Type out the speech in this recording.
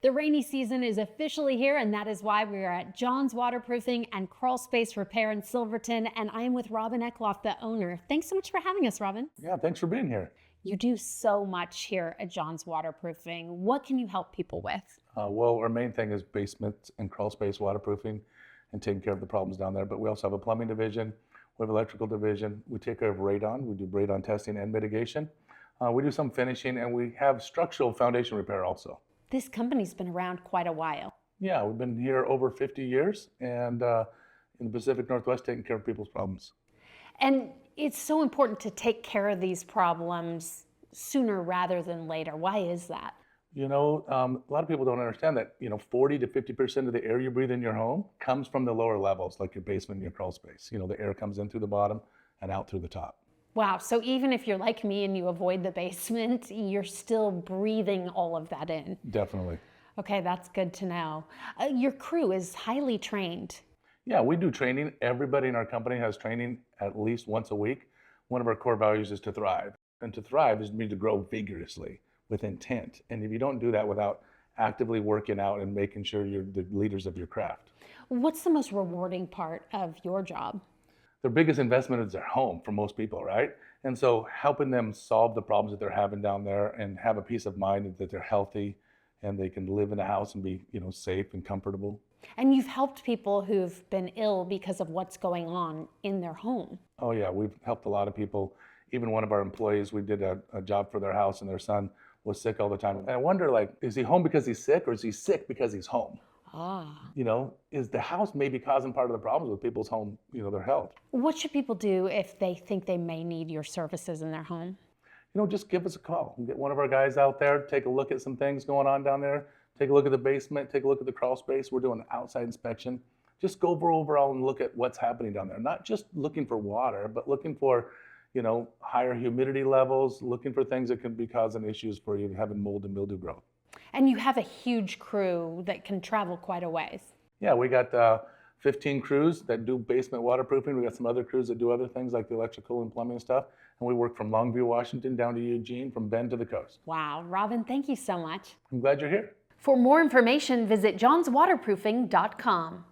The rainy season is officially here, and that is why we are at John's Waterproofing and Crawl Space Repair in Silverton, and I am with Robin Eckloff, the owner. Thanks so much for having us, Robin. Yeah, thanks for being here. You do so much here at John's Waterproofing. What can you help people with? Well, our main thing is basement and crawl space waterproofing and taking care of the problems down there. But we also have a plumbing division, we have electrical division. We take care of radon. We do radon testing and mitigation. We do some finishing, and we have structural foundation repair also. This company's been around quite a while. Yeah, we've been here over 50 years and in the Pacific Northwest taking care of people's problems. And it's so important to take care of these problems sooner rather than later. Why is that? You know, a lot of people don't understand that, 40 to 50% of the air you breathe in your home comes from the lower levels, like your basement and your crawl space. The air comes in through the bottom and out through the top. Wow, so even if you're like me and you avoid the basement, you're still breathing all of that in. Definitely. Okay, that's good to know. Your crew is highly trained. Yeah, we do training. Everybody in our company has training at least once a week. One of our core values is to thrive. And to thrive means to grow vigorously with intent. And if you don't do that without actively working out and making sure you're the leaders of your craft. What's the most rewarding part of your job? Their biggest investment is their home for most people, right? And so helping them solve the problems that they're having down there and have a peace of mind that they're healthy and they can live in the house and be, safe and comfortable. And you've helped people who've been ill because of what's going on in their home. Oh yeah, we've helped a lot of people. Even one of our employees, we did a job for their house and their son was sick all the time. And I wonder, is he home because he's sick or is he sick because he's home? Is the house maybe causing part of the problems with people's home, their health? What should people do if they think they may need your services in their home? Just give us a call. Get one of our guys out there, take a look at some things going on down there, take a look at the basement, take a look at the crawl space. We're doing an outside inspection. Just go overall and look at what's happening down there. Not just looking for water, but looking for, higher humidity levels, looking for things that could be causing issues for you having mold and mildew growth. And you have a huge crew that can travel quite a ways. Yeah, we got 15 crews that do basement waterproofing. We got some other crews that do other things like the electrical and plumbing stuff. And we work from Longview, Washington down to Eugene, from Bend to the coast. Wow, Robin, thank you so much. I'm glad you're here. For more information, visit johnswaterproofing.com.